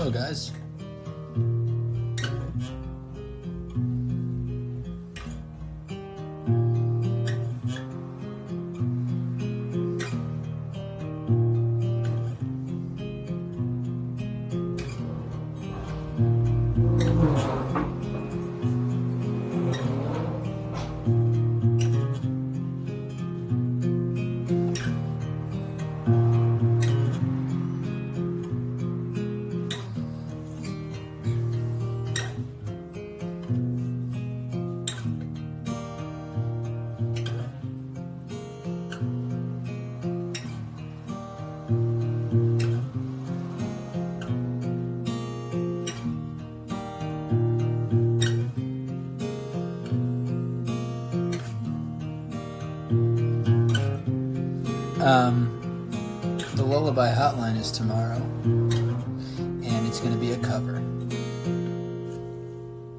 show, guys. The Lullaby Hotline is tomorrow, and it's going to be a cover.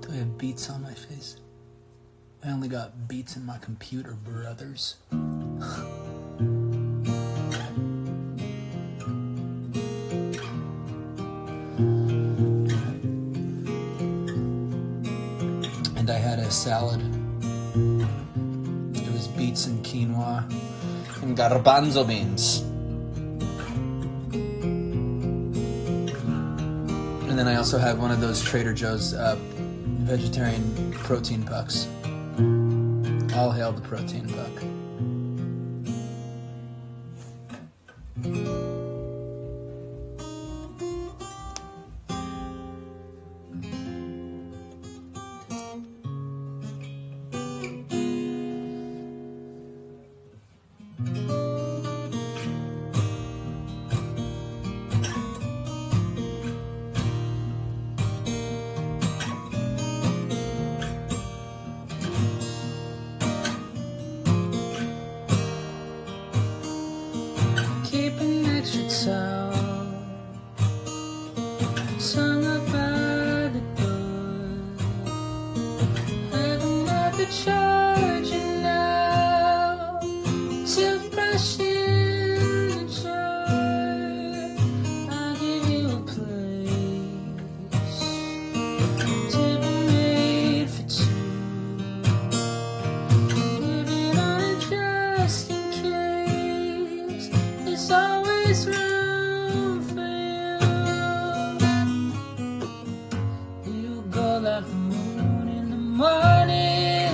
Do I have beats on my face? I only got beats in my computer, brothers. And I had a salad. It was beets and quinoa and garbanzo beans. And then I also have one of those Trader Joe's vegetarian protein pucks. All hail the protein puck. Sung about the good, having at the charge and now, toothbrush in the jar. I'll give you a place to be made for two, living on it just in case. There's always room for like the moon in the morning,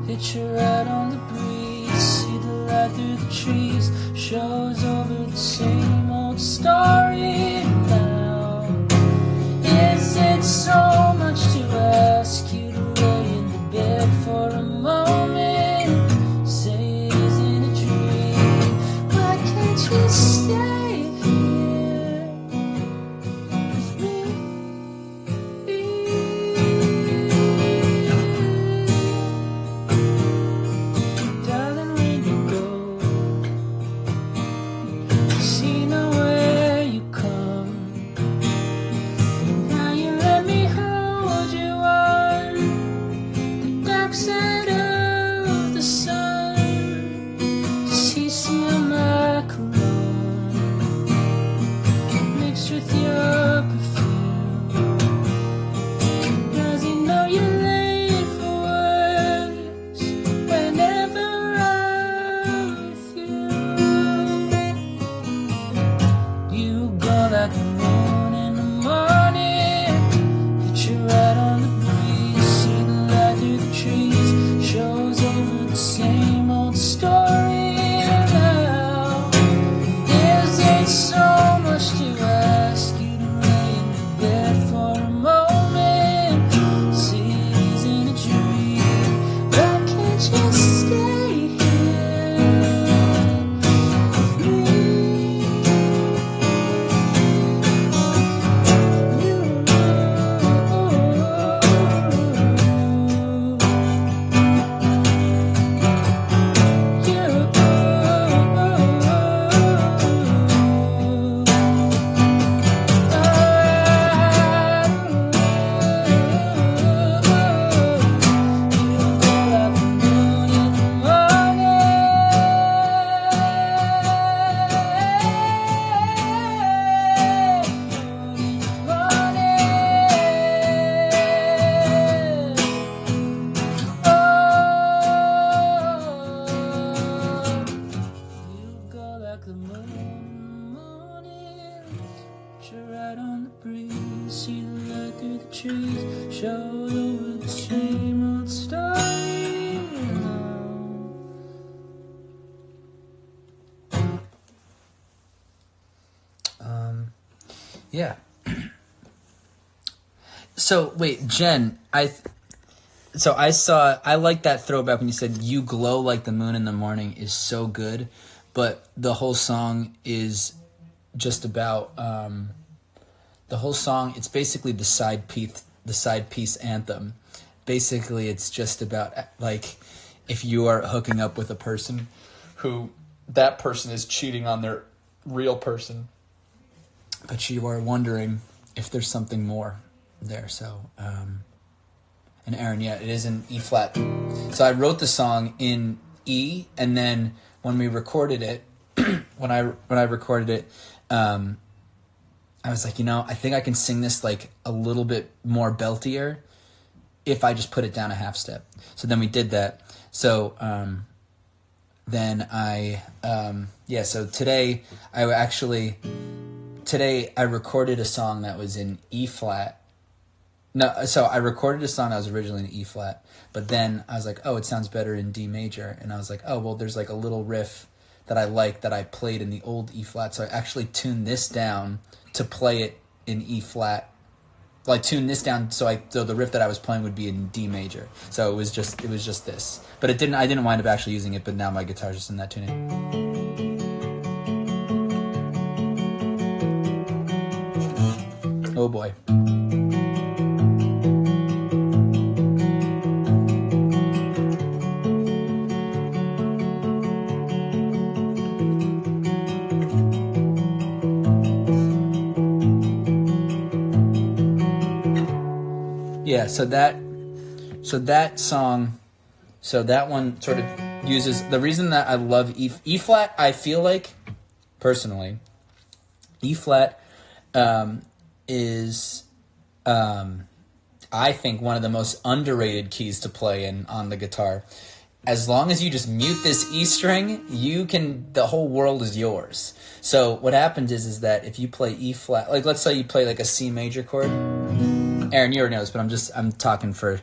hit you right on the breeze, see the light through the trees, shows over the same old story now. Is it so much to ask you to lay in the bed for a moment? Say it isn't a dream. Why can't you stay here with me? See now where you come. Now you let me hide. shows over the same old story now. Yeah. So wait, Jen, I like that throwback when you said "You glow like the moon in the morning" is so good, but the whole song is just about the whole song. It's basically the side piece anthem. Basically, it's just about like if you are hooking up with a person who that person is cheating on their real person, but you are wondering if there's something more there. So, and Aaron, yeah, it is in E flat. So I wrote the song in E, and then when we recorded it, when I recorded it, I was like, I think I can sing this like a little bit more beltier if I just put it down a half step. So then we did that. So then so today I recorded a song that was in E flat. No, so I recorded a song that was originally in E flat, but then I was like, oh, it sounds better in D major. And I was like, oh, well, there's like a little riff that I like that I played in the old E flat. So I actually tuned this down to play it in E flat. Well, I tuned this down so the riff that I was playing would be in D major. So it was just this. But I didn't wind up actually using it, but now my guitar's just in that tuning. Oh boy. Yeah, so that song, so that one sort of uses, the reason that I love E flat, I feel like, personally, E flat is, I think, one of the most underrated keys to play in on the guitar. As long as you just mute this E string, the whole world is yours. So what happens is that if you play E flat, like let's say you play like a C major chord, Aaron, you already know this, but I'm talking for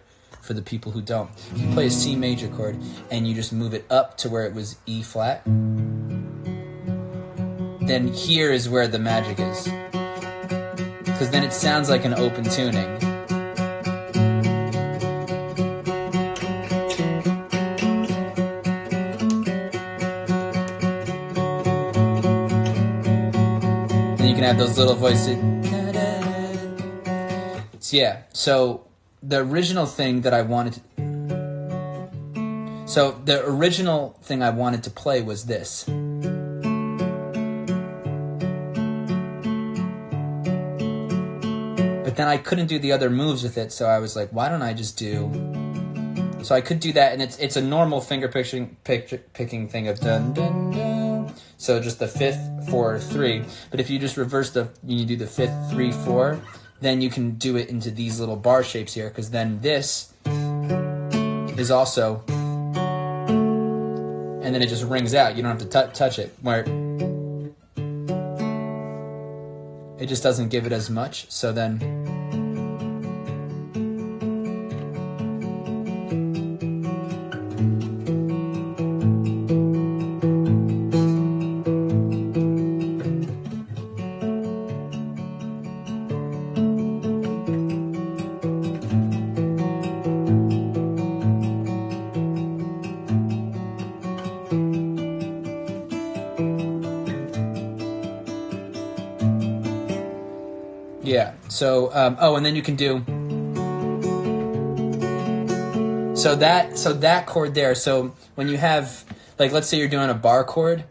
the people who don't. If you play a C major chord and you just move it up to where it was E flat, then here is where the magic is. Because then it sounds like an open tuning. Then you can have those little voices. Yeah, so the original thing I wanted to play was this. But then I couldn't do the other moves with it, so I was like, why don't I just do... So I could do that, and it's a normal finger picking thing of dun dun dun. So just the 5th, 4, 3. But if you just reverse you do the 5th, 3, 4... then you can do it into these little bar shapes here, because then this is also, and then it just rings out. You don't have to touch it, where it just doesn't give it as much. So then, yeah. So, and then you can do. So that chord there. So when you have, like, let's say you're doing a bar chord.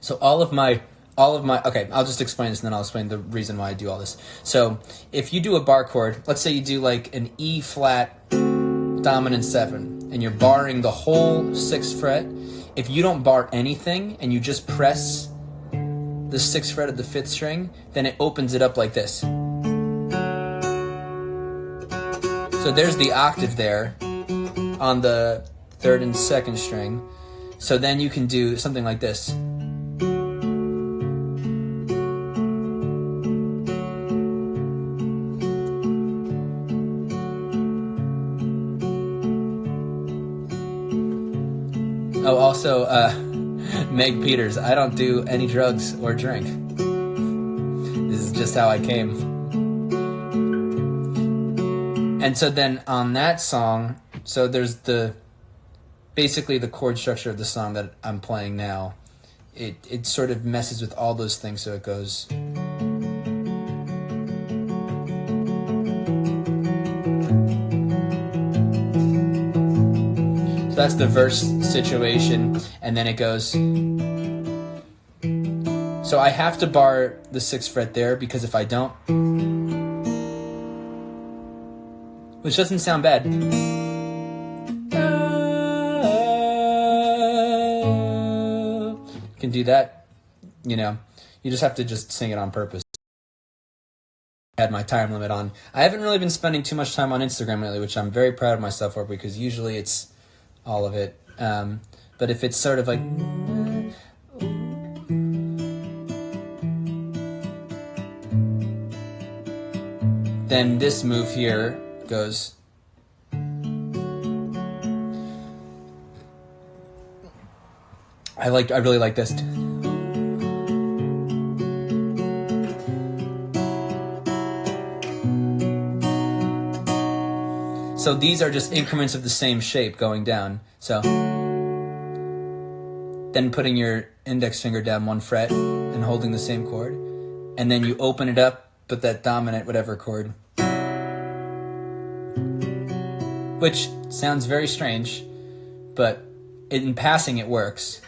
So all of my. Okay, I'll just explain this and then I'll explain the reason why I do all this. So if you do a bar chord, let's say you do like an E flat dominant 7, and you're barring the whole 6th fret. If you don't bar anything and you just press the 6th fret of the 5th string, then it opens it up like this. So there's the octave there on the 3rd and 2nd string. So then you can do something like this. Oh, also, Meg Peters, I don't do any drugs or drink. This is just how I came. And so then on that song, so there's basically the chord structure of the song that I'm playing now. It sort of messes with all those things, so it goes... So that's the verse situation, and then it goes... So I have to bar the 6th fret there, because if I don't... Which doesn't sound bad. Can do that, you know. You just have to just sing it on purpose. I had my time limit on. I haven't really been spending too much time on Instagram lately, which I'm very proud of myself for, because usually it's all of it. But if it's sort of like... Then this move here goes... I really like this. So these are just increments of the same shape going down. So then putting your index finger down 1 fret and holding the same chord, and then you open it up with that dominant whatever chord, which sounds very strange, but in passing it works.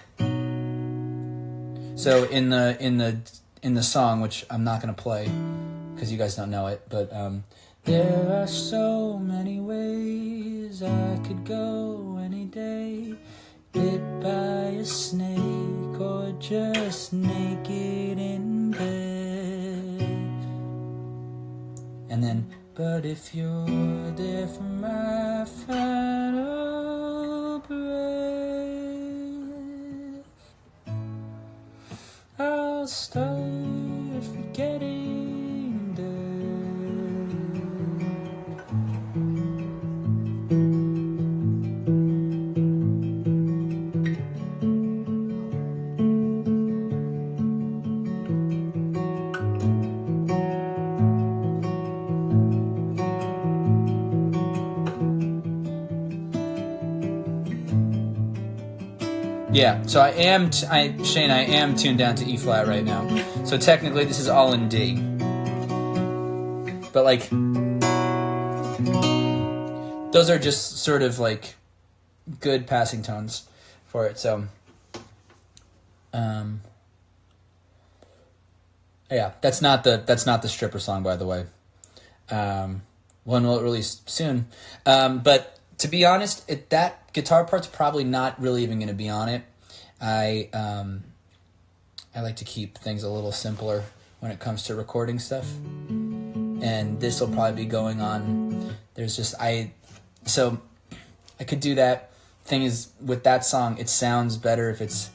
So in the song, which I'm not gonna play because you guys don't know it, but there are so many ways I could go any day, bit by a snake or just naked in bed. And then, but if you're there for my final breath, I'll start forgetting death. Yeah, so I am tuned down to E flat right now. So technically this is all in D. But like, those are just sort of like good passing tones for it. So, yeah, that's not the stripper song, by the way. One will release soon. But to be honest, that guitar part's probably not really even going to be on it. I like to keep things a little simpler when it comes to recording stuff, and this will probably be going on. So I could do that. Thing is, with that song, it sounds better if it's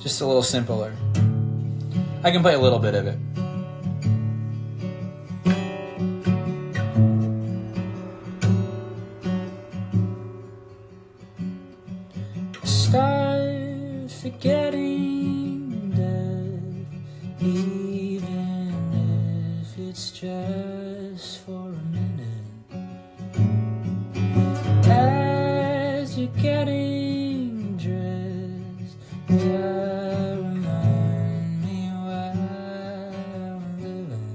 just a little simpler. I can play a little bit of it. Start forgetting that, even if it's just for a minute. As you're getting dressed, remind me why I'm living.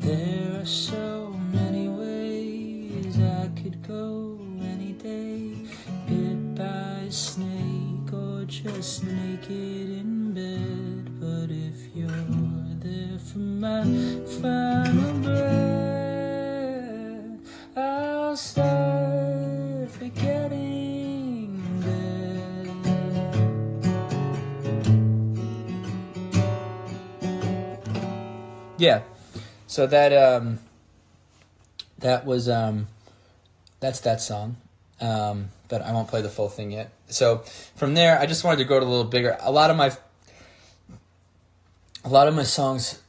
There are so many ways I could go any day, bit by a snake or just naked in bed. But if you're there for my final breath, I'll start forgetting that. Yeah, so that was that's that song. But I won't play the full thing yet. So from there, I just wanted to go to a little bigger. A lot of my a lot of my songs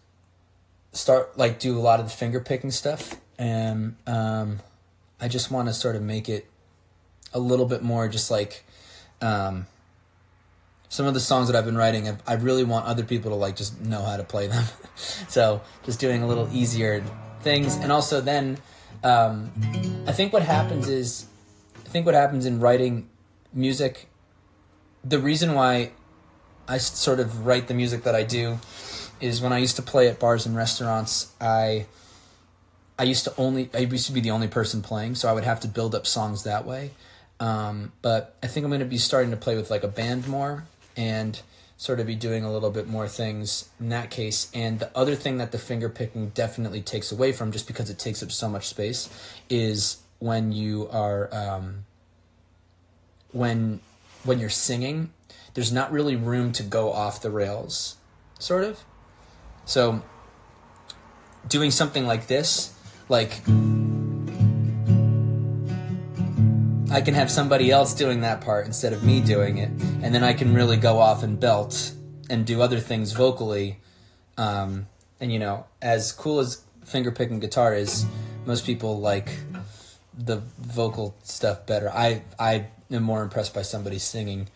start like do a lot of the finger picking stuff, and I just want to sort of make it a little bit more just like some of the songs that I've been writing, I really want other people to like just know how to play them. So just doing a little easier things. And also then I think what happens in writing music, the reason why I sort of write the music that I do is when I used to play at bars and restaurants, I used to be the only person playing, so I would have to build up songs that way. But I think I'm going to be starting to play with like a band more and sort of be doing a little bit more things in that case. And the other thing that the finger picking definitely takes away from, just because it takes up so much space, is when you are when you're singing, there's not really room to go off the rails, sort of. So doing something like this, like I can have somebody else doing that part instead of me doing it, and then I can really go off and belt and do other things vocally. And you know, as cool as finger picking guitar is, most people like the vocal stuff better. I am more impressed by somebody singing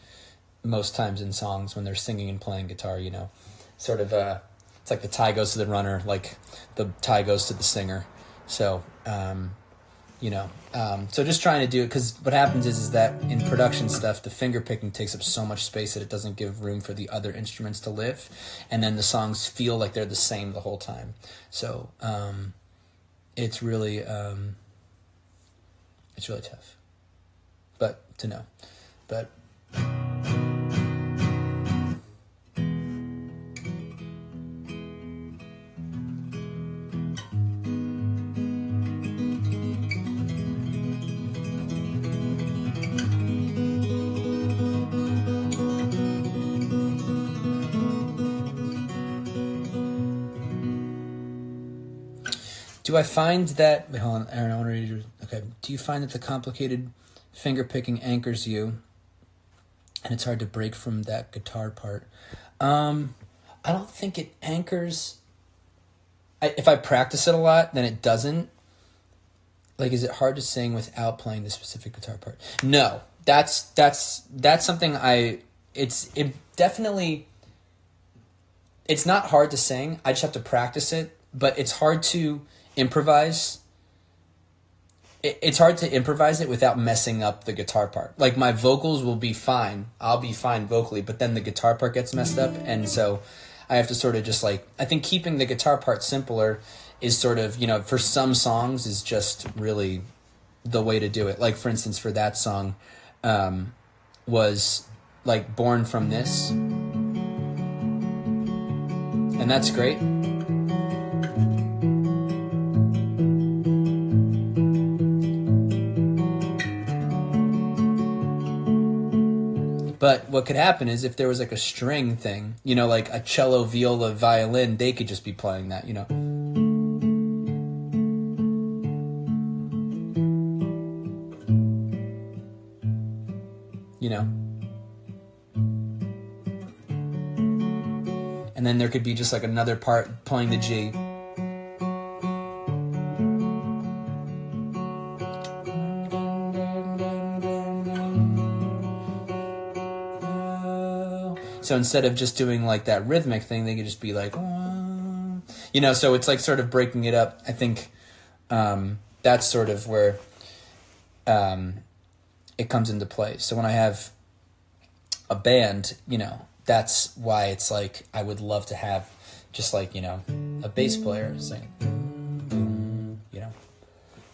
most times in songs when they're singing and playing guitar, you know. Sort of it's like the tie goes to the runner, like the tie goes to the singer. So you know, so just trying to do it, because what happens is that in production stuff, the finger picking takes up so much space that it doesn't give room for the other instruments to live, and then the songs feel like they're the same the whole time. So it's really tough, but to know, but. Do I find that... Wait, hold on, Aaron, I want to read you... Okay. Do you find that the complicated finger picking anchors you and it's hard to break from that guitar part? I don't think it anchors... if I practice it a lot, then it doesn't. Like, is it hard to sing without playing the specific guitar part? No. That's something definitely... It's not hard to sing. I just have to practice it. But it's hard to improvise. It's hard to improvise it without messing up the guitar part. Like, my vocals will be fine. I'll be fine vocally, but then the guitar part gets messed up. And so I have to sort of just like, I think keeping the guitar part simpler is sort of, you know, for some songs is just really the way to do it. Like, for instance, for that song was like Born From This. And that's great. But what could happen is if there was like a string thing, you know, like a cello, viola, violin, they could just be playing that, you know. You know. And then there could be just like another part playing the G. So instead of just doing like that rhythmic thing, they could just be like, you know, so it's like sort of breaking it up. I think that's sort of where it comes into play. So when I have a band, you know, that's why it's like I would love to have just like, you know, a bass player sing, you know.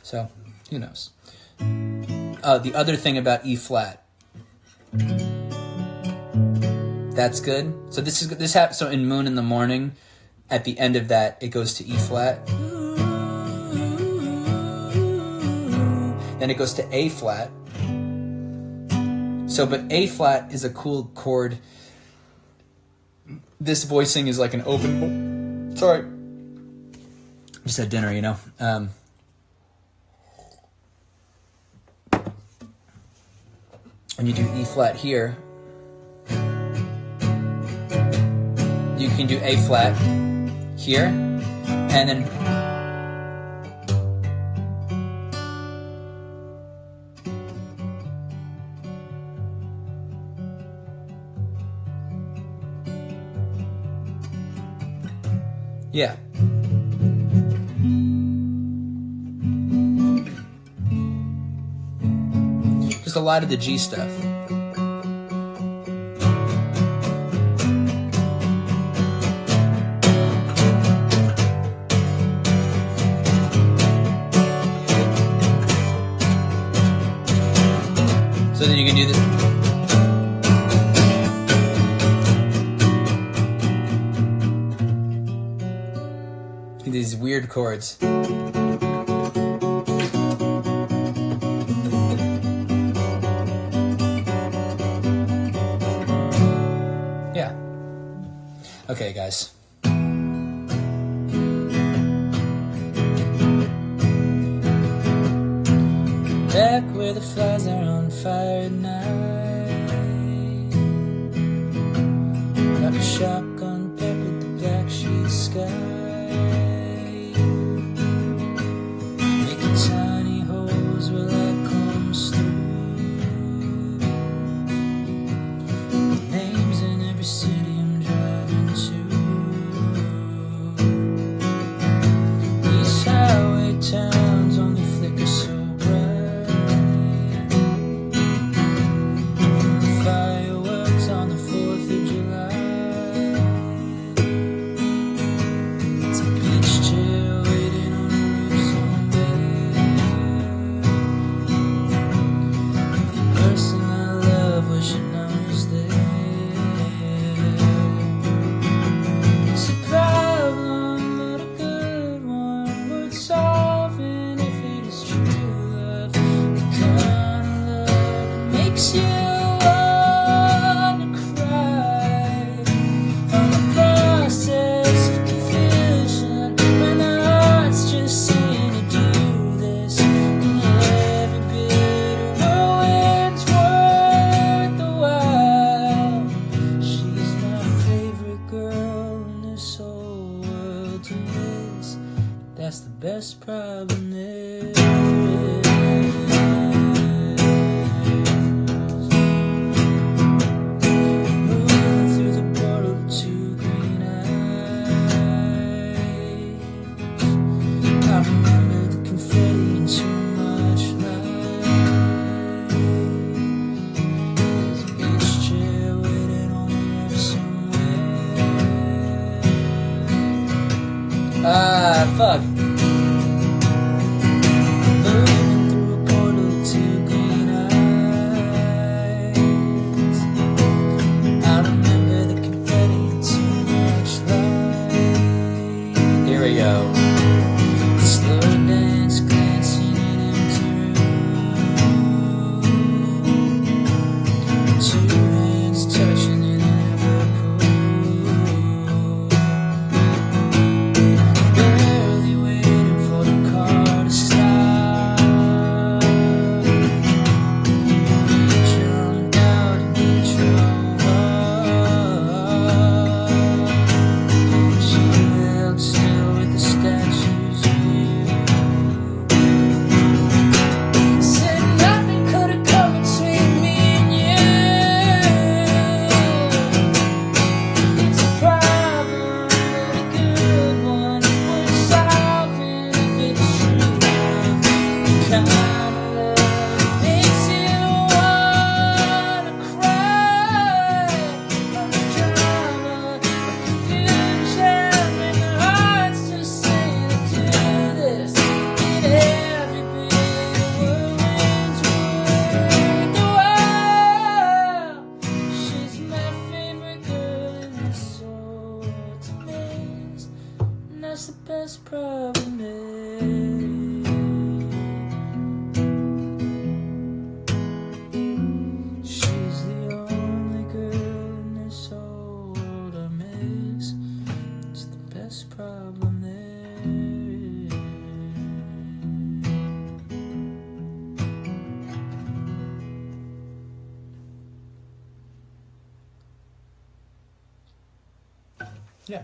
So who knows? The other thing about E flat. That's good. So this happens. So in Moon in the Morning, at the end of that, it goes to E flat. Then it goes to A flat. So, but A flat is a cool chord. This voicing is like an open. Sorry, just had dinner, you know. When you do E flat here, you can do A flat here, and then yeah. Just a lot of the G stuff. So then you can do this. These weird chords. Yeah. Okay, guys. Back where the flies are on fire at night, like a shotgun peppered the black sheet sky. Tiny holes where light comes through. Names in every city I'm driving to. These highway towns only flicker so bright. The fireworks on the 4th of July. It's a beach chair waiting on a roof somewhere. Person I love wishing I was there. It's a problem, but a good one, worth solving if it is true love. The kind of love that makes you wanna cry. On the process of confusion, when the heart's just saying to do this, and every bit of ruin's worth the while. She's my favorite girl in this whole world to miss. That's the best problem there is. Moving through the portal of two green eyes. I remember the confetti and too much light. There's a beach chair waiting on the roof somewhere. Ah, fuck. Moving through a portal of two green eyes. I remember the confetti and too much light. Here we go. Slow dance, glancing in empty room. Two hands touching in Liverpool. Barely waiting for the car to stop. We jumped out and we drove off. She held still with the statue's view. Said nothing could have come between me and you. It's a problem, but a good one, worth solving if it's true love. The kind of love that makes you wanna cry. On the drama of confusion, when the heart's just saying to do this, and every bit of ruin's worth the while. She's my favorite girl in this whole world to miss, and that's the best problem there. She's the only girl in this whole world I miss. It's the best problem there. Yeah.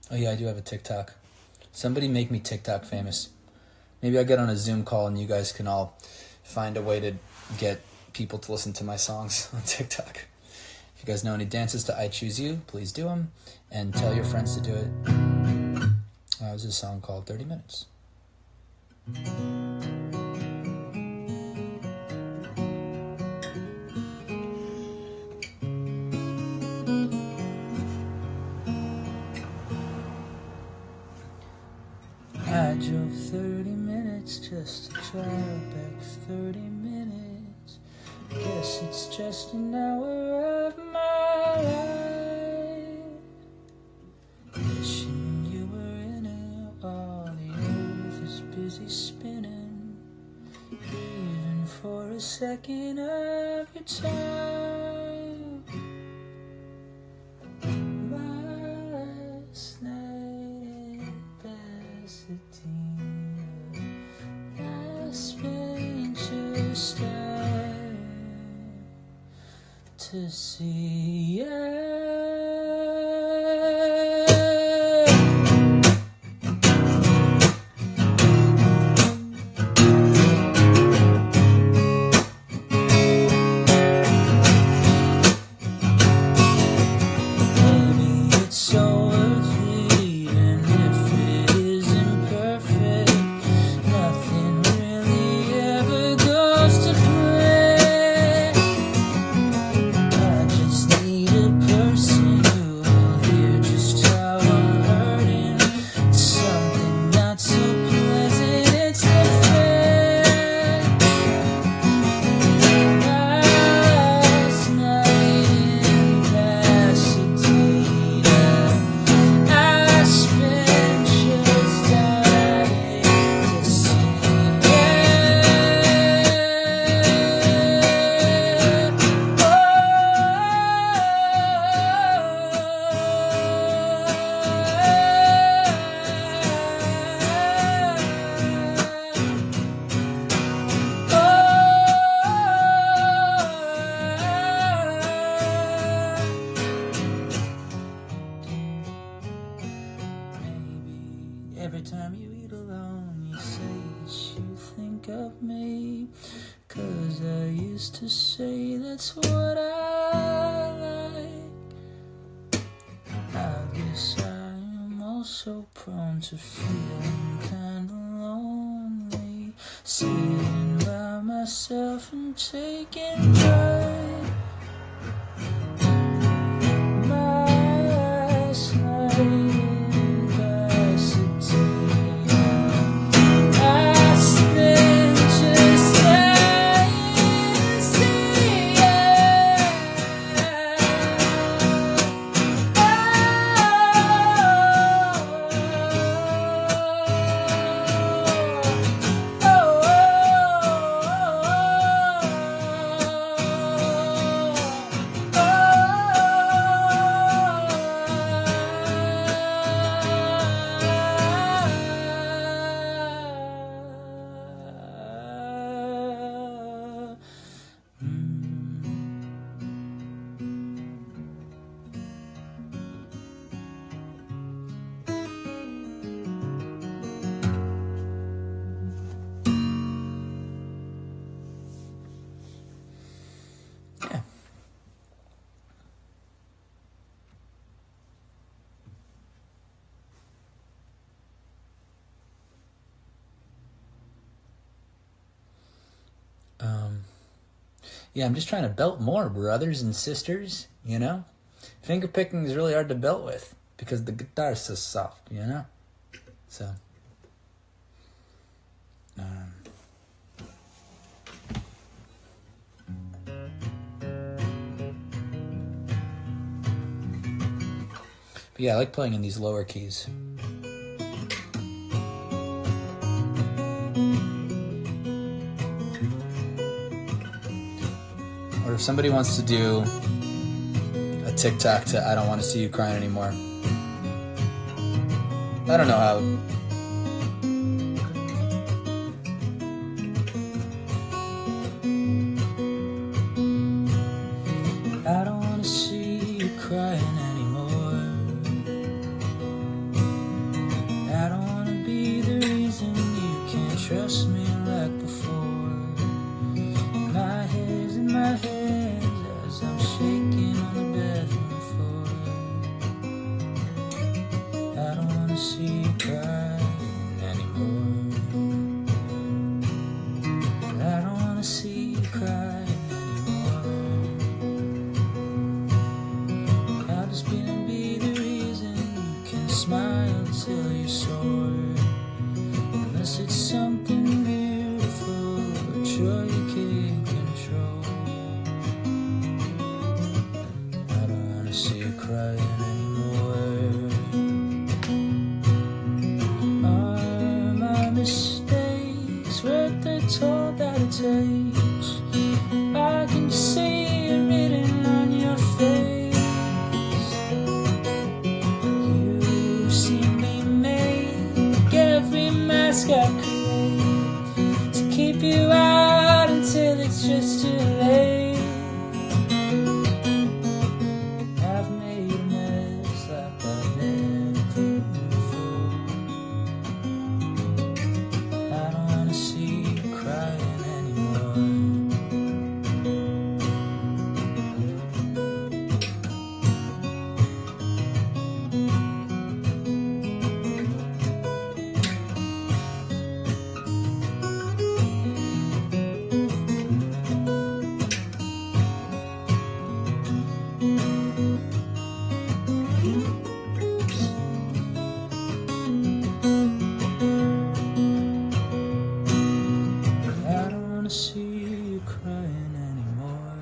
Oh yeah, I do have a TikTok. Somebody make me TikTok famous. Maybe I'll get on a Zoom call and you guys can all find a way to get people to listen to my songs on TikTok. If you guys know any dances to I Choose You, please do them. And tell your friends to do it. There's a song called 30 Minutes. I drove 30 minutes just to drive back 30 minutes. Guess it's just an hour of my life. Wishing you were in it while the earth is busy spinning. Even for a second of your time. Last night in Pasadena, I spent just to see you. Every time you eat alone, you say that you think of me. 'Cause I used to say that's what I like. I guess I am also prone to feeling kinda lonely, sitting by myself and taking pride. Last night Yeah, I'm just trying to belt more, brothers and sisters, you know? Finger picking is really hard to belt with because the guitar's so soft, you know? So, but yeah, I like playing in these lower keys. Or if somebody wants to do a TikTok to I don't want to see you crying anymore. I don't know how. I don't want to see you crying anymore. I don't want to be the reason you can't trust me like before. My head's in my hands as I'm shaking on the bathroom floor. I don't want to see you crying anymore. I don't want to see you crying anymore. I'll just be the reason you can smile till you're sore. Unless it's something beautiful, a joy you can't control. I don't wanna see you crying anymore. Are my mistakes worth the toll that it takes? I can see it written on your face. You've seen me make every mask I create to keep you out until it's just too late. I've made a mess like I've never cleaned before. I don't wanna see you crying anymore. I don't wanna see you crying anymore.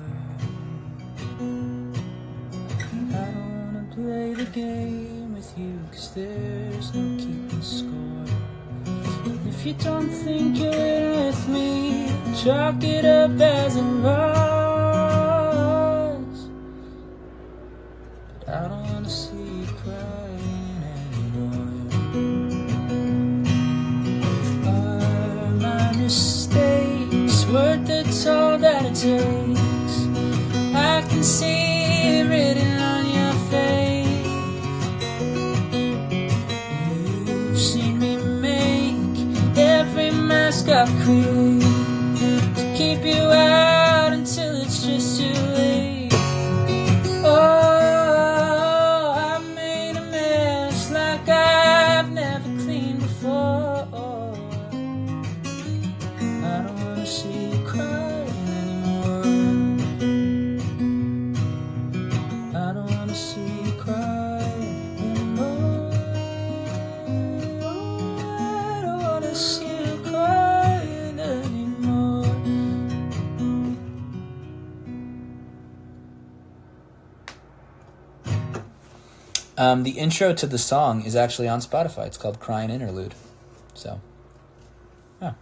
I don't wanna play the game with you, 'cause there's no keeping score. If you don't think you're in with me, chalk it up as a loss. But I don't wanna see you crying anymore. Are my mistakes worth the toll that it takes? I can see it written on your face. You've seen me make every mask I create to keep you out until it's just too late. Oh, I made a mess like I've never cleaned before. I don't wanna see you crying anymore. I don't wanna see you crying anymore. I don't wanna see you crying anymore. The intro to the song is actually on Spotify. It's called Crying Interlude. So, yeah.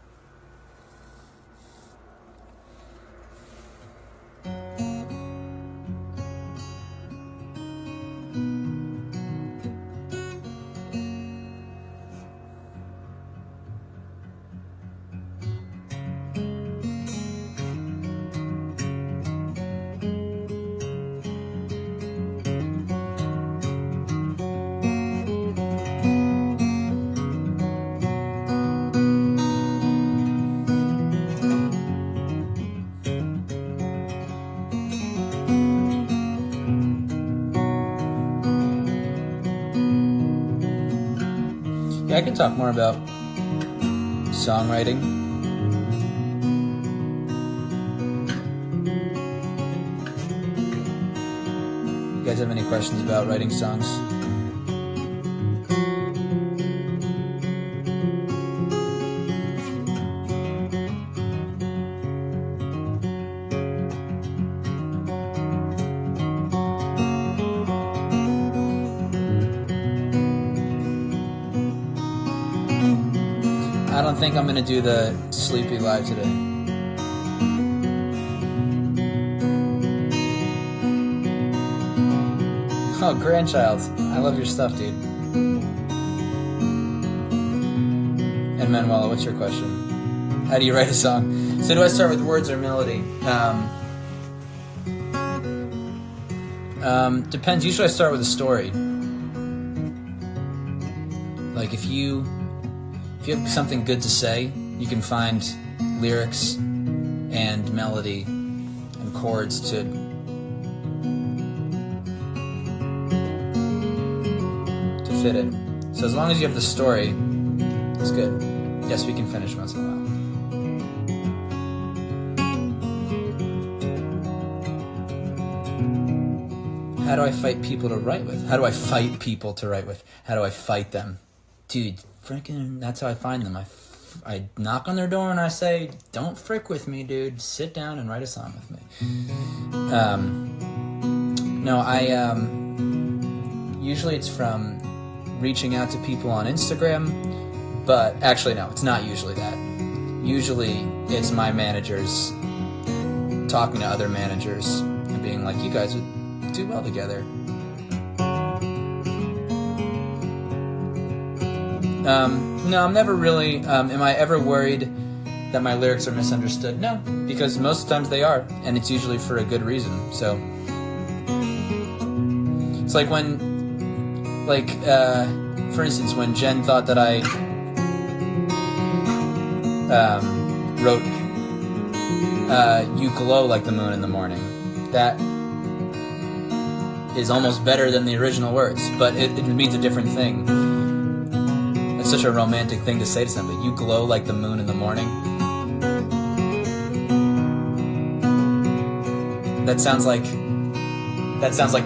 Yeah, I can talk more about songwriting. guys have any questions about writing songs? I don't think I'm going to do the Sleepy live today. Oh, grandchild. I love your stuff, dude. And Manuela, what's your question? How do you write a song? So do I start with words or melody? Depends. Usually I start with a story. Like if you have something good to say, you can find lyrics and melody and chords to fit it. So as long as you have the story, it's good. Yes, we can finish once in a while. How do I fight people to write with? How do I fight people to write with? How do I fight them? Dude, freaking, that's how I find them. I knock on their door and I say, don't frick with me, dude. Sit down and write a song with me. Usually it's from reaching out to people on Instagram, but actually no, it's not usually that. Usually it's my managers talking to other managers and being like, you guys would do well together. No, I'm never really, am I ever worried that my lyrics are misunderstood? No, because most times they are, and it's usually for a good reason. So it's like when, for instance, when Jen thought that I wrote You Glow Like the Moon in the Morning, that is almost better than the original words, but it means a different thing. It's such a romantic thing to say to somebody. You glow like the moon in the morning. That sounds like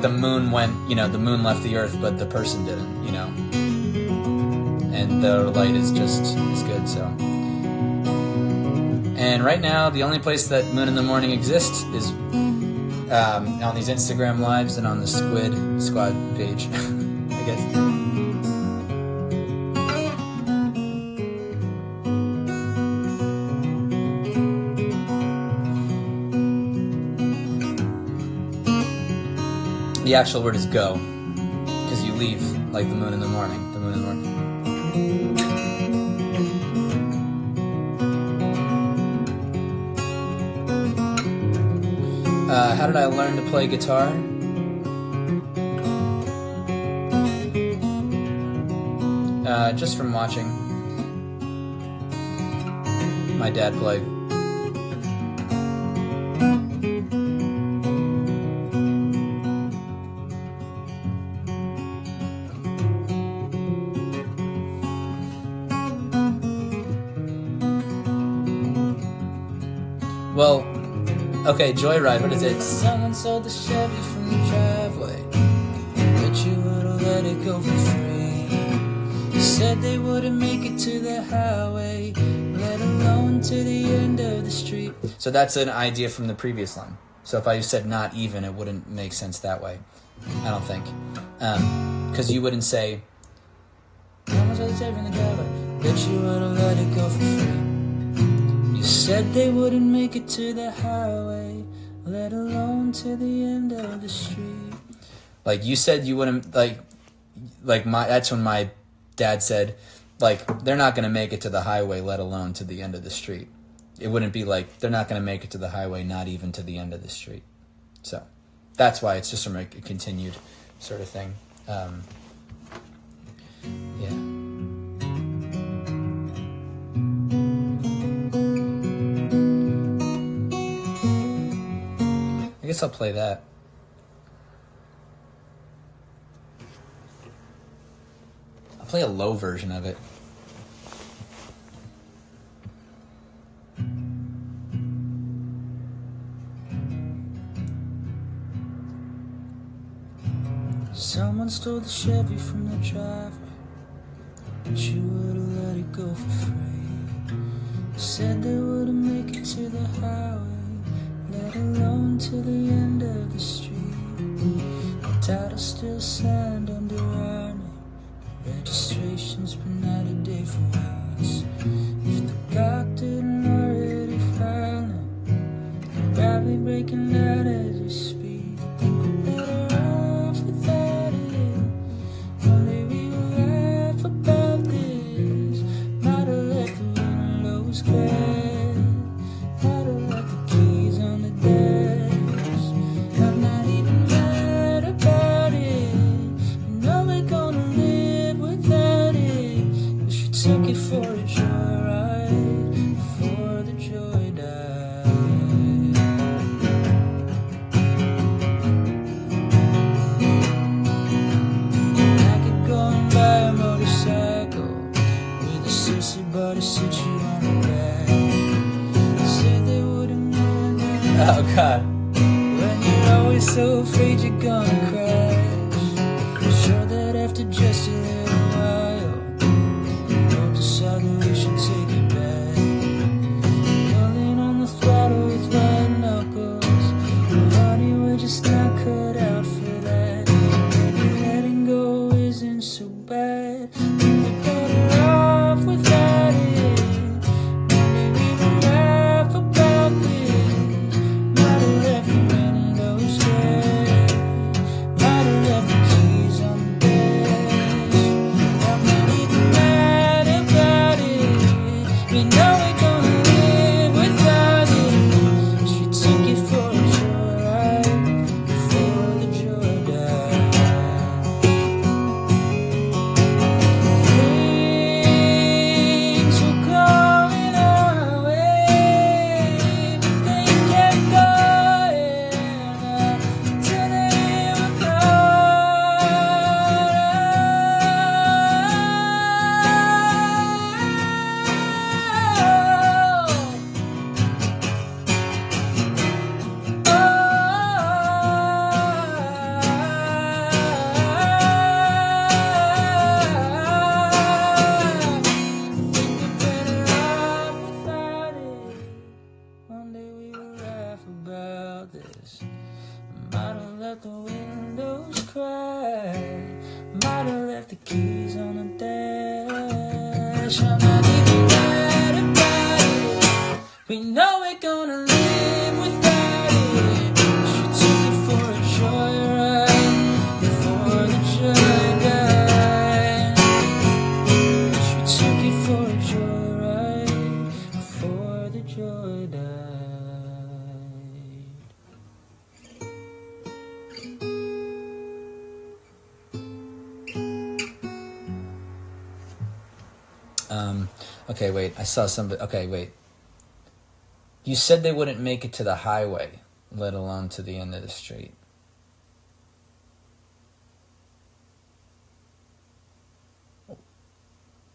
the moon went, the moon left the earth, but the person didn't, and the light is just as good, so. And right now, the only place that Moon in the Morning exists is on these Instagram lives and on the Squid Squad page, I guess. The actual word is go, because you leave like the moon in the morning. The moon in the morning. How did I learn to play guitar? Just from watching my dad play. Well, okay, Joyride, what is it? Someone sold the Chevy from the driveway, but you would've let it go for free. You said they wouldn't make it to the highway, let alone to the end of the street. So that's an idea from the previous line. So if I said not even, it wouldn't make sense that way. I don't think. Because you wouldn't say, someone sold the Chevy from the driveway, but you would've let it go for free. You said they wouldn't make it to the highway, let alone to the end of the street. Like you said you wouldn't, that's when my dad said, they're not going to make it to the highway, let alone to the end of the street. It wouldn't be like, they're not going to make it to the highway, not even to the end of the street. So that's why it's just from a continued sort of thing. Yeah. I guess I'll play that. I'll play a low version of it. Someone stole the Chevy from the driveway, but you would've let it go for free. Said they wouldn't make it to the highway, let alone to the end of the street. The title still signed under our name, registration's been out of date for weeks. If the cop didn't already file it, they're probably breaking out as we speak. Think we're better off without it. One day we will laugh about this. Might have left the windows cracked, might have left the keys on the desk. I'm not even mad about it. You know we're gonna live without it. Wish we took it for a joyride before the joy died. I could go and buy a motorcycle with a sissy body sit you on the back. Said they wouldn't mind it. Oh God. When you're always so afraid you're gonna crash. Sure that after just a little while, we'll decide that we should take it back. Pulling on the throttle with white knuckles. Honey, we're just not cut out for that. Maybe letting go isn't so bad. We're better off without it. Maybe we will laugh about this. Might have left the windows cracked, might have left the keys on the desk. I'm not even mad about it. We know we're gonna live without it. She took it for a joyride before the joy died. Things were going our way, but they kept going till they were gone. One day we will laugh about this. Might have left the windows cracked, might have left the keys on the dash. I'm not even mad about it. We know we're gonna live without it. She took it for a joyride before the joy died. She took it for a joyride before the joy died. Okay, wait. I saw somebody. Okay, wait. You said they wouldn't make it to the highway, let alone to the end of the street.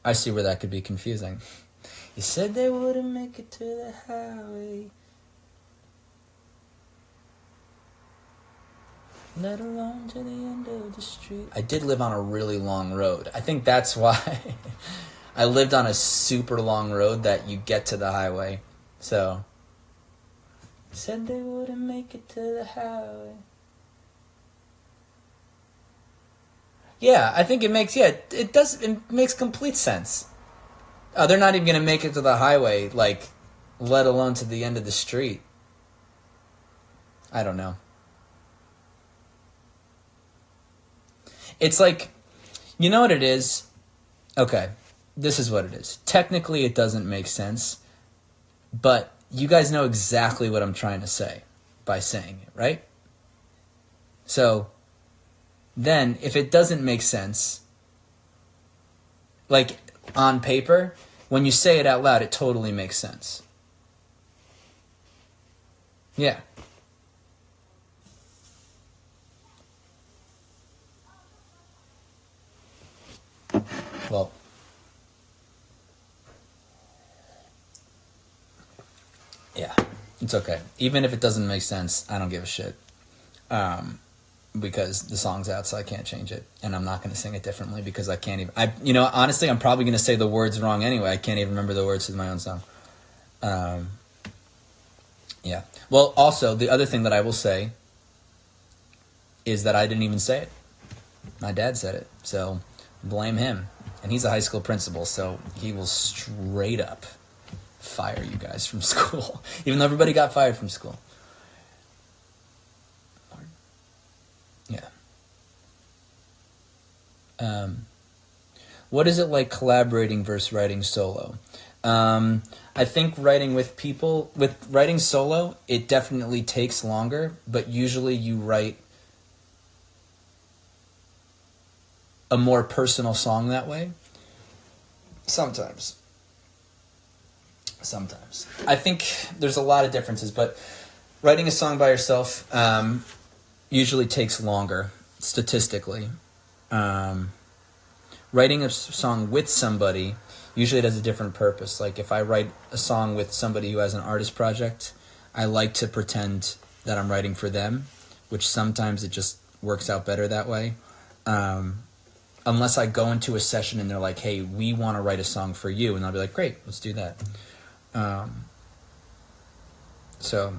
I see where that could be confusing. You said they wouldn't make it to the highway, let alone to the end of the street. I did live on a really long road. I think that's why I lived on a super long road that you get to the highway. So, said they wouldn't make it to the highway. Yeah, I think it makes, it does, it makes complete sense. Oh, they're not even going to make it to the highway, like, let alone to the end of the street. I don't know. It's like, you know what it is? Okay, this is what it is. Technically, it doesn't make sense, but you guys know exactly what I'm trying to say by saying it, right? So, then, if it doesn't make sense, like, on paper, when you say it out loud, it totally makes sense. Yeah. Well, yeah, it's okay. Even if it doesn't make sense, I don't give a shit. because the song's out, so I can't change it, and I'm not going to sing it differently because I can't even. Honestly, I'm probably going to say the words wrong anyway. I can't even remember the words to my own song. Yeah. Well, also the other thing that I will say is that I didn't even say it. My dad said it, so blame him. And he's a high school principal, so he will straight up fire you guys from school, even though everybody got fired from school. Yeah. What is it like collaborating versus writing solo? I think writing writing solo, it definitely takes longer, but usually you write a more personal song that way. Sometimes. I think there's a lot of differences, but writing a song by yourself usually takes longer, statistically. Writing a song with somebody usually it has a different purpose. Like if I write a song with somebody who has an artist project, I like to pretend that I'm writing for them, which sometimes it just works out better that way. Unless I go into a session and they're like, hey, we want to write a song for you. And I'll be like, great, let's do that. So,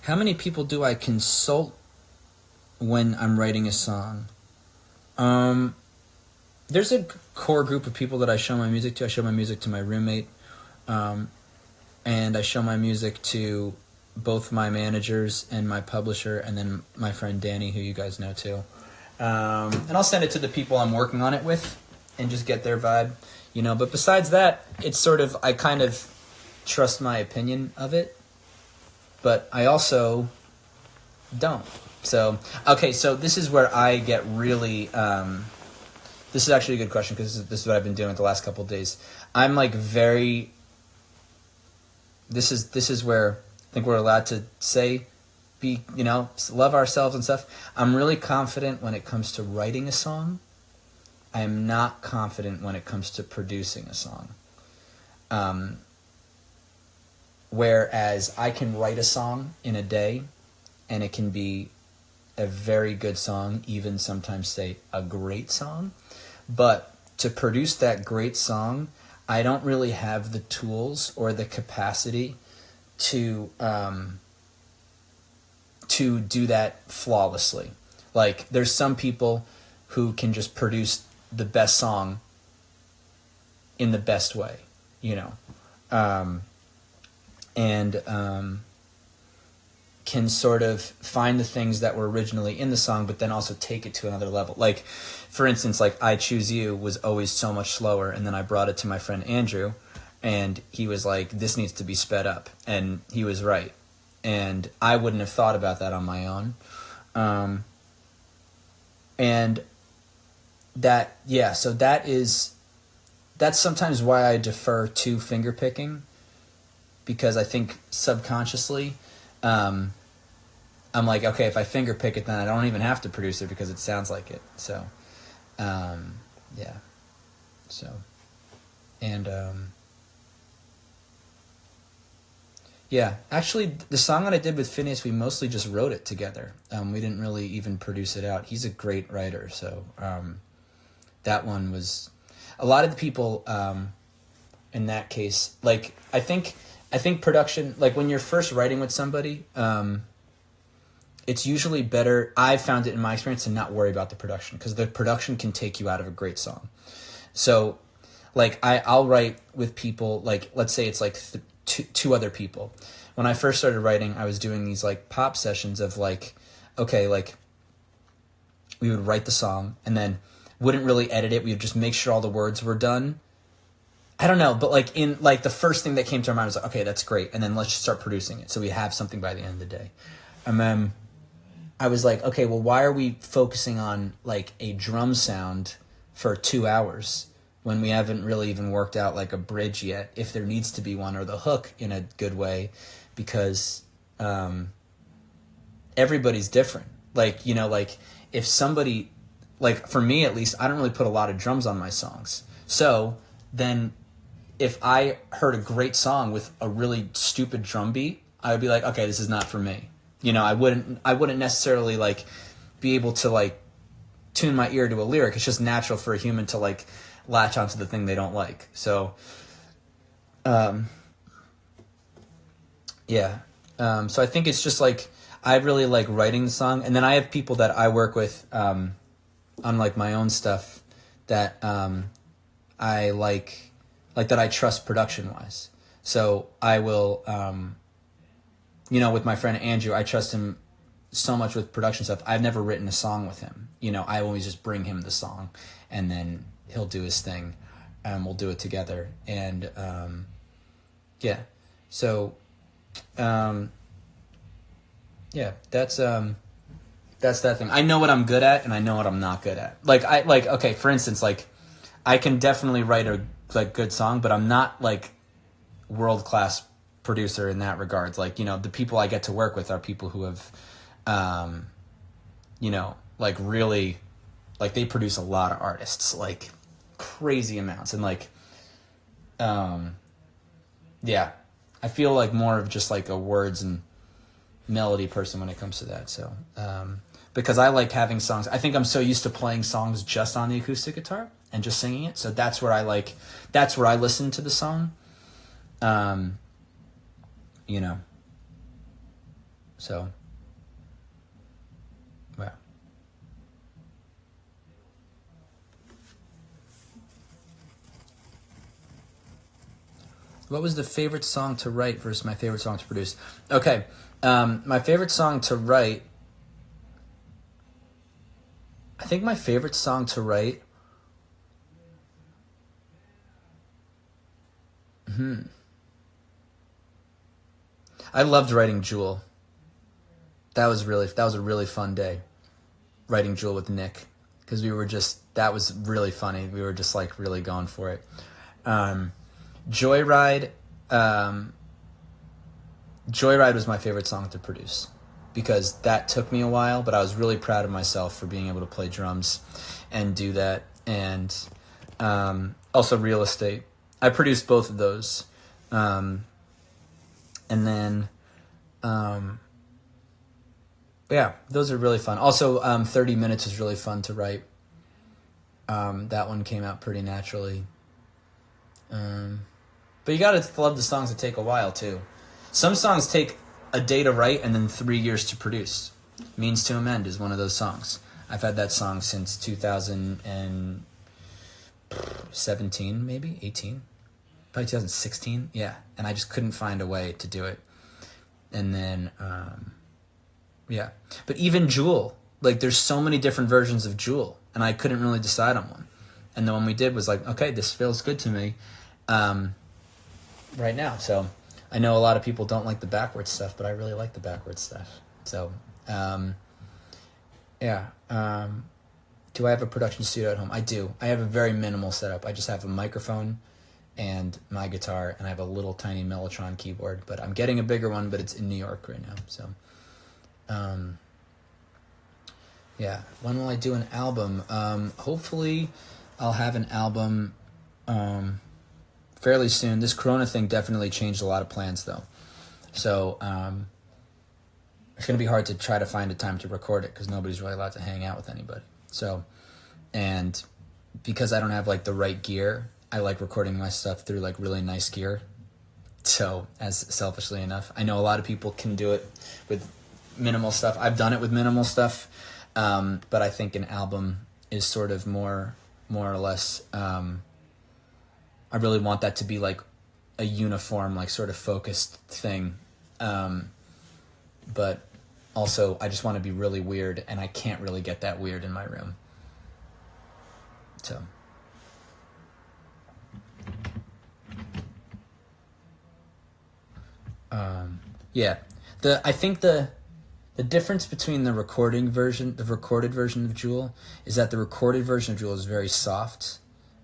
how many people do I consult when I'm writing a song? There's a core group of people that I show my music to. I show my music to my roommate, and I show my music to both my managers and my publisher, and then my friend Danny, who you guys know too. And I'll send it to the people I'm working on it with and just get their vibe, But besides that, it's sort of, I kind of trust my opinion of it, but I also don't. So, okay, so this is where I get really, this is actually a good question because this is what I've been doing the last couple of days. I'm like this is where I think we're allowed to say, love ourselves and stuff. I'm really confident when it comes to writing a song. I am not confident when it comes to producing a song. Whereas I can write a song in a day, and it can be a very good song, even sometimes say a great song. But to produce that great song, I don't really have the tools or the capacity to do that flawlessly. Like, there's some people who can just produce the best song in the best way, can sort of find the things that were originally in the song, but then also take it to another level. Like, for instance, like I Choose You was always so much slower, and then I brought it to my friend Andrew, and he was like, this needs to be sped up, and he was right. And I wouldn't have thought about that on my own. And that, yeah, so that's sometimes why I defer to finger picking, because I think subconsciously, I'm like, okay, if I finger pick it, then I don't even have to produce it because it sounds like it. So, yeah. So, and, yeah, actually, the song that I did with Phineas, we mostly just wrote it together. We didn't really even produce it out. He's a great writer, so that one was... A lot of the people in that case, like, I think production, like when you're first writing with somebody, it's usually better, I've found it in my experience, to not worry about the production, because the production can take you out of a great song. So, like, I'll write with people, like, let's say it's like two other people. When I first started writing, I was doing these like pop sessions of like, okay, like we would write the song and then wouldn't really edit it. We would just make sure all the words were done. I don't know, but like in like the first thing that came to our mind was like, okay, that's great. And then let's just start producing it so we have something by the end of the day. And then I was like, okay, well, why are we focusing on like a drum sound for 2 hours when we haven't really even worked out like a bridge yet, if there needs to be one, or the hook in a good way, because everybody's different. Like, like if somebody, like for me at least, I don't really put a lot of drums on my songs. So then if I heard a great song with a really stupid drum beat, I would be like, okay, this is not for me. You know, I wouldn't necessarily like be able to like tune my ear to a lyric. It's just natural for a human to like latch onto the thing they don't like. So, yeah. So I think it's just like I really like writing the song, and then I have people that I work with on like my own stuff that I like that I trust production wise. So I will, you know, with my friend Andrew, I trust him so much with production stuff. I've never written a song with him. You know, I always just bring him the song, and then he'll do his thing, and we'll do it together. And yeah, so yeah, that's that thing. I know what I'm good at, and I know what I'm not good at. Like okay, for instance, like I can definitely write a like good song, but I'm not like world class producer in that regards. Like, you know, the people I get to work with are people who have, you know, like really, like they produce a lot of artists, like crazy amounts, and like, yeah, I feel like more of just like a words and melody person when it comes to that. So, because I like having songs, I think I'm so used to playing songs just on the acoustic guitar and just singing it. So that's where I listen to the song. You know, so, yeah. What was the favorite song to write versus my favorite song to produce? Okay, my favorite song to write, I think my favorite song to write, I loved writing Jewel. That was a really fun day, writing Jewel with Nick, because that was really funny. We were just like really going for it. Joyride was my favorite song to produce, because that took me a while, but I was really proud of myself for being able to play drums and do that. And also Real Estate. I produced both of those. And then, yeah, those are really fun. Also, 30 Minutes is really fun to write. That one came out pretty naturally. But you gotta love the songs that take a while, too. Some songs take a day to write and then 3 years to produce. Means to Amend is one of those songs. I've had that song since 2017, maybe? 18? Probably 2016, yeah. And I just couldn't find a way to do it. And then, yeah. But even Jewel, like there's so many different versions of Jewel, and I couldn't really decide on one. And the one we did was like, okay, this feels good to me right now. So I know a lot of people don't like the backwards stuff, but I really like the backwards stuff. So, yeah. Do I have a production studio at home? I do. I have a very minimal setup. I just have a microphone and my guitar, and I have a little tiny Mellotron keyboard, but I'm getting a bigger one, but it's in New York right now. So, yeah. When will I do an album? Hopefully I'll have an album, fairly soon. This Corona thing definitely changed a lot of plans though. So, it's going to be hard to try to find a time to record it, because nobody's really allowed to hang out with anybody. So, and because I don't have like the right gear, I like recording my stuff through like really nice gear. So, as selfishly enough, I know a lot of people can do it with minimal stuff. I've done it with minimal stuff, but I think an album is sort of more or less. I really want that to be like a uniform, like sort of focused thing, but also I just want to be really weird, and I can't really get that weird in my room. So. Yeah, I think the difference between the recorded version of Jewel is that the recorded version of Jewel is very soft,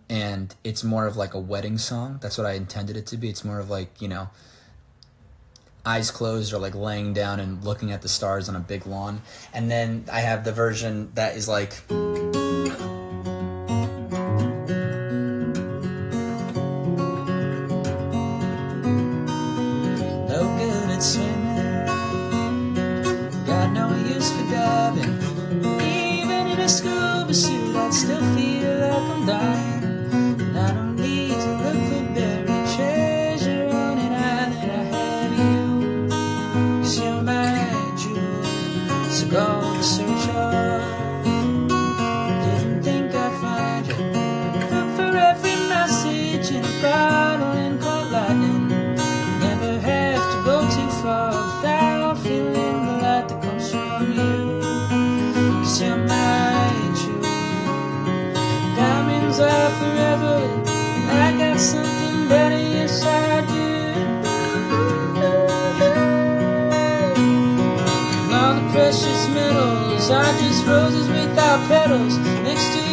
and it's more of like a wedding song. That's what I intended it to be. It's more of like, you know, eyes closed or like laying down and looking at the stars on a big lawn. And then I have the version that is like, go in search of. Didn't think I'd find you. Look for every message in a bottle and caught lightning. Never have to go too far without feeling the light that comes from you. 'Cause you're my jewel. Diamonds are forever. I got something better, yes I do. And all the precious metals are just roses without petals next to you.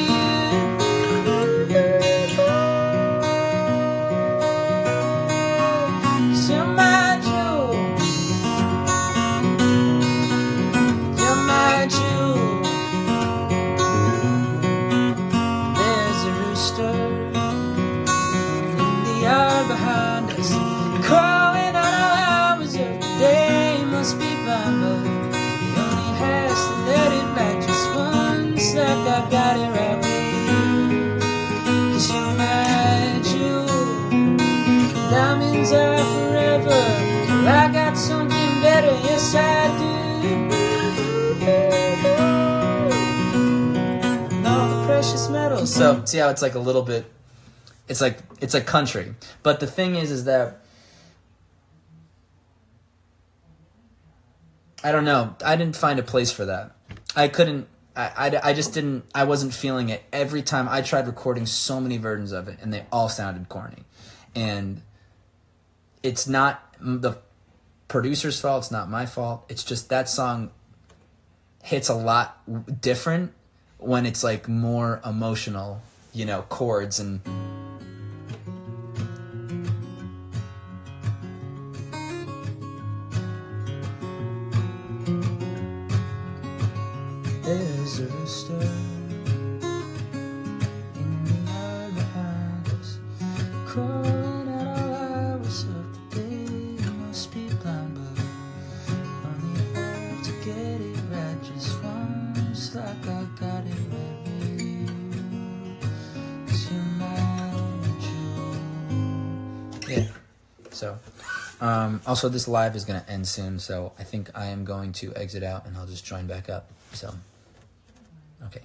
'Cause you're my jewel. You're my jewel. There's a rooster in the yard behind us, crowing out all hours of the day. Must be blind, but he only has to let it back just once, like I got it right with you. 'Cause you're my jewel. Diamonds are forever. I got something better, yes I do. And all the precious metals. So see how it's like a little bit. It's like country, but the thing is that I don't know. I didn't find a place for that. I couldn't. I just didn't. I wasn't feeling it. Every time I tried recording so many versions of it, and they all sounded corny. And it's not the producer's fault. It's not my fault. It's just that song hits a lot different when it's like more emotional, chords and. There's a rooster in the yard behind us, crawling out all hours of the day. You must be blind, but only have to get it right just once, like I got it right with you. 'Cause you're my jewel. Yeah. So, also this live is going to end soon, so I think I am going to exit out and I'll just join back up. So, okay.